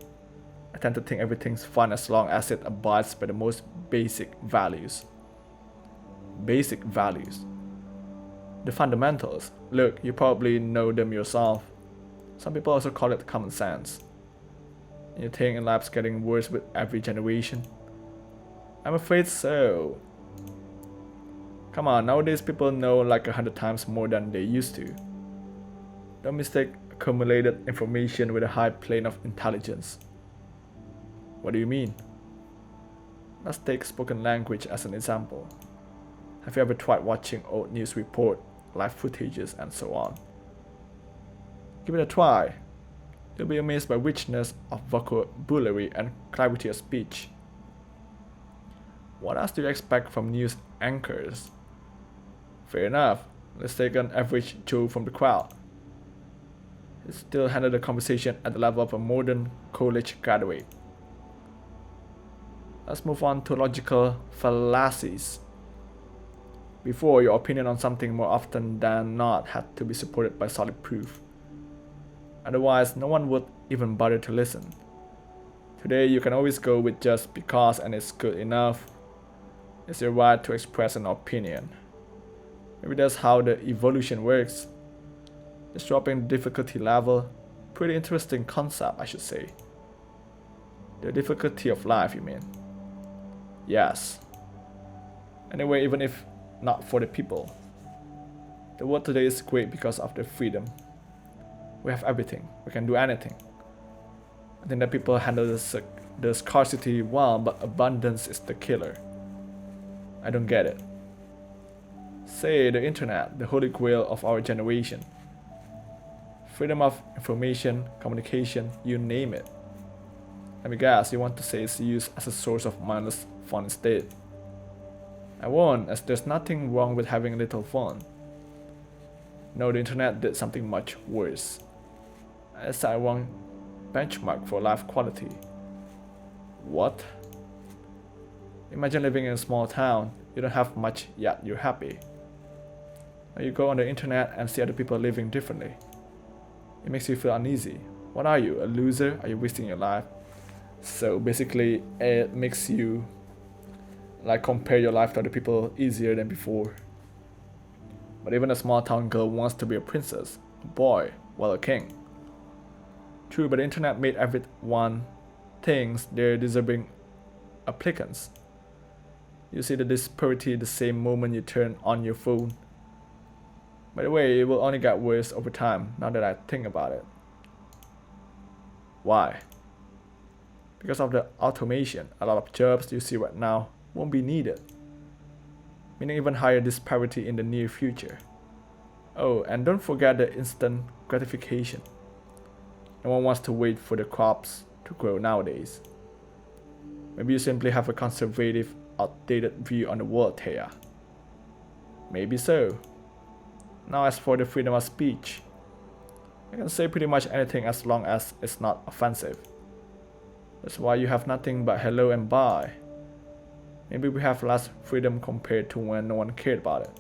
I tend to think everything's fun as long as it abides by the most basic values. Basic values. The fundamentals. Look, you probably know them yourself. Some people also call it common sense. You think life's getting worse with every generation? I'm afraid so. Come on, nowadays people know like 100 times more than they used to. Don't mistake accumulated information with a high plane of intelligence. What do you mean? Let's take spoken language as an example. Have you ever tried watching old news report, live footages, and so on? Give it a try. You'll be amazed by richness of vocabulary and clarity of speech. What else do you expect from news anchors? Fair enough. Let's take an average Joe from the crowd. He still handle the conversation at the level of a modern college graduate. Let's move on to logical fallacies. Before, your opinion on something more often than not had to be supported by solid proof. Otherwise, no one would even bother to listen. Today, you can always go with just because and it's good enough. It's your right to express an opinion. Maybe that's how the evolution works. Just dropping the difficulty level. Pretty interesting concept, I should say. The difficulty of life, you mean? Yes. Anyway, even if not for the people, the world today is great because of the freedom. We have everything. We can do anything. I think that people handle the scarcity well, but abundance is the killer. I don't get it. Say the internet, the holy grail of our generation. Freedom of information, communication, you name it. Let me guess, you want to say it's used as a source of mindless fun instead. I won't, as there's nothing wrong with having a little fun. No, the internet did something much worse. It's a wrong benchmark for life quality. What? Imagine living in a small town. You don't have much, yet you're happy. Now you go on the internet and see other people living differently. It makes you feel uneasy. What are you, a loser? Are you wasting your life? So basically, it makes you like compare your life to other people easier than before. But even a small town girl wants to be a princess, a boy, well, a king. True, but the internet made everyone thinks they're deserving applicants. You see the disparity the same moment you turn on your phone. By the way, it will only get worse over time, now that I think about it. Why? Because of the automation, a lot of jobs you see right now won't be needed, meaning even higher disparity in the near future. Oh, and don't forget the instant gratification. No one wants to wait for the crops to grow nowadays. Maybe you simply have a conservative, outdated view on the world here. Maybe so. Now as for the freedom of speech, I can say pretty much anything as long as it's not offensive. That's why you have nothing but hello and bye. Maybe we have less freedom compared to when no one cared about it.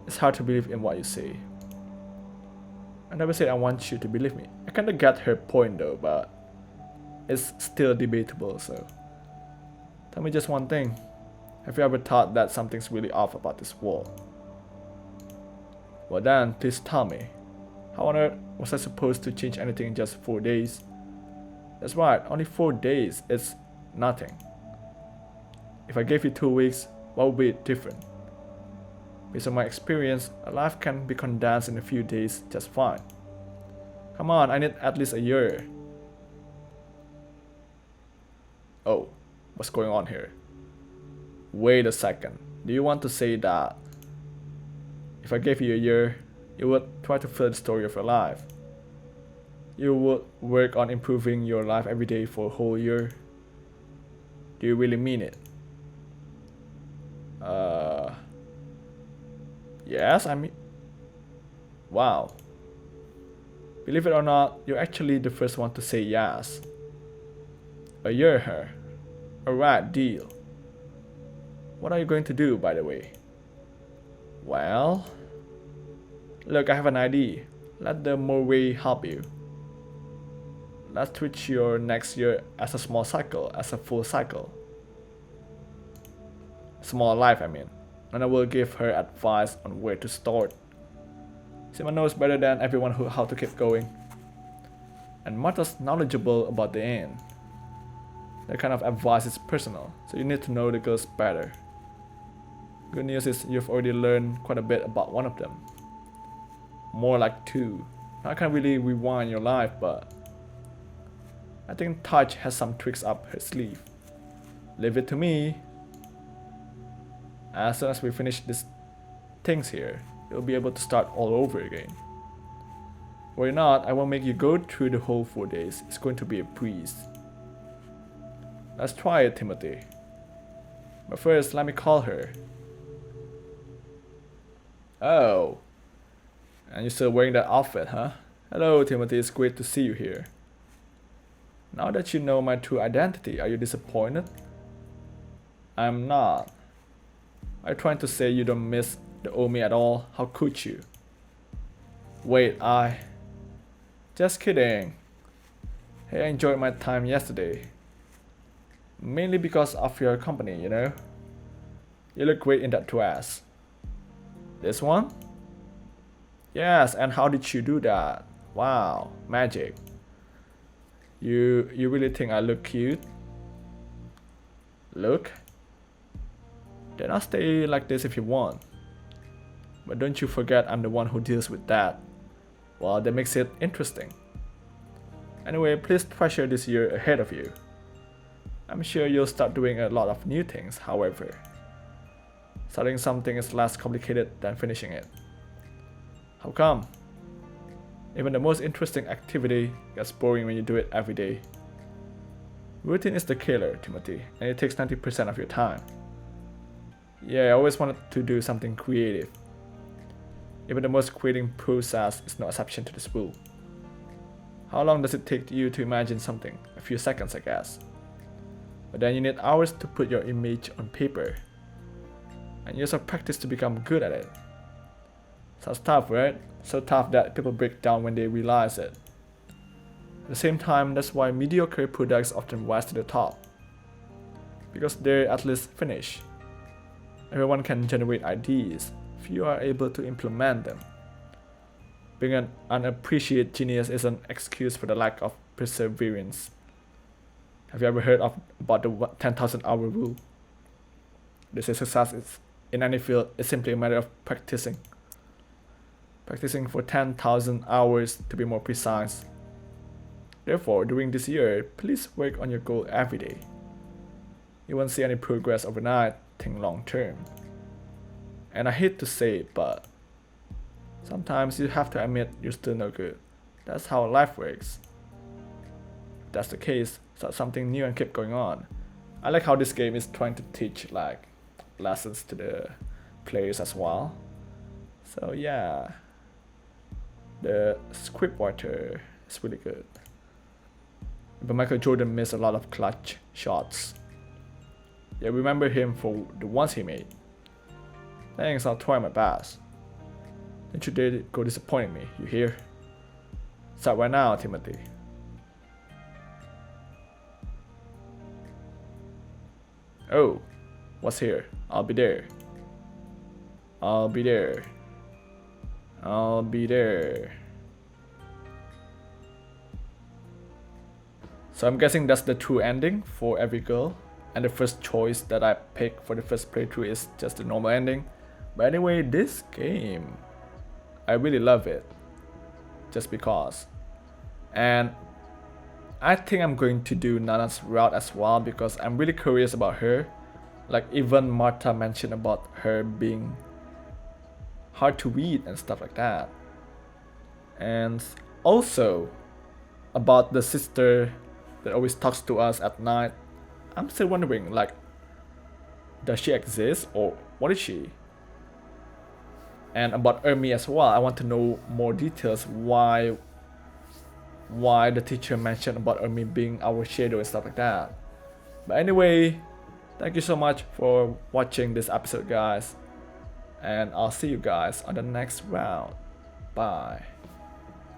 It's hard to believe in what you say. I never said I want you to believe me. I kinda get her point though, but it's still debatable, so. Tell me just one thing. Have you ever thought that something's really off about this world? Well then, please tell me. How on earth was I supposed to change anything in just 4 days? That's right, only 4 days, it's nothing. If I gave you 2 weeks, what would be different? Based on my experience, a life can be condensed in a few days just fine. Come on, I need at least a year. Oh, what's going on here? Wait a second, do you want to say that if I gave you a year, you would try to fill the story of your life? You would work on improving your life every day for a whole year? Do you really mean it? Yes, I mean... Wow. Believe it or not, you're actually the first one to say yes. A year, huh? Alright, deal. What are you going to do, by the way? Well... Look, I have an idea. Let the Moe help you. Let's treat your next year as a small cycle, as a full cycle. Small life, I mean. And I will give her advice on where to start. Sima knows better than everyone how to keep going. And Marta's knowledgeable about the end. That kind of advice is personal, so you need to know the girls better. Good news is you've already learned quite a bit about one of them. More like 2. I can't really rewind your life, but I think Touch has some tricks up her sleeve. Leave it to me. As soon as we finish these things here, you'll be able to start all over again. Worry not, I won't make you go through the whole 4 days. It's going to be a breeze. Let's try it, Timothy. But first, let me call her. Oh. And you're still wearing that outfit, huh? Hello, Timothy, it's great to see you here. Now that you know my true identity, are you disappointed? I'm not. Are you trying to say you don't miss the old me at all? How could you? Wait, Just kidding. Hey, I enjoyed my time yesterday. Mainly because of your company, you know? You look great in that dress. This one? Yes, and how did you do that? Wow, magic. You really think I look cute? Look? Then I'll stay like this if you want. But don't you forget I'm the one who deals with that. Well, that makes it interesting. Anyway, please treasure this year ahead of you. I'm sure you'll start doing a lot of new things, however. Starting something is less complicated than finishing it. How come? Even the most interesting activity gets boring when you do it every day. Routine is the killer, Timothy, and it takes 90% of your time. Yeah, I always wanted to do something creative. Even the most creative process is no exception to this rule. How long does it take you to imagine something? A few seconds, I guess. But then you need hours to put your image on paper. And years of practice to become good at it. Sounds tough, right? So tough that people break down when they realize it. At the same time, that's why mediocre products often rise to the top. Because they're at least finished. Everyone can generate ideas, few are able to implement them. Being an unappreciated genius is an excuse for the lack of perseverance. Have you ever heard about the 10,000 hour rule? They say success in any field is simply a matter of practicing. Practicing for 10,000 hours to be more precise. Therefore, during this year, please work on your goal every day. You won't see any progress overnight, think long term. And I hate to say it, but sometimes you have to admit you're still no good. That's how life works. If that's the case, start something new and keep going on. I like how this game is trying to teach like lessons to the players as well. So yeah, the script writer is really good. But Michael Jordan missed a lot of clutch shots. Yeah, remember him for the ones he made. Thanks, I'll try my best. Don't you dare go disappointing me, you hear? Start right now, Timothy. Oh, what's here? I'll be there. I'll be there. I'll be there. So I'm guessing that's the true ending for every girl. And the first choice that I pick for the first playthrough is just the normal ending. But anyway, this game, I really love it. Just because. And I think I'm going to do Nana's route as well because I'm really curious about her. Like even Marta mentioned about her being hard to read and stuff like that. And also about the sister that always talks to us at night. I'm still wondering, like, does she exist or what is she? And about Ermi as well, I want to know more details why the teacher mentioned about Ermi being our shadow and stuff like that. But anyway, thank you so much for watching this episode, guys. And I'll see you guys on the next round. Bye.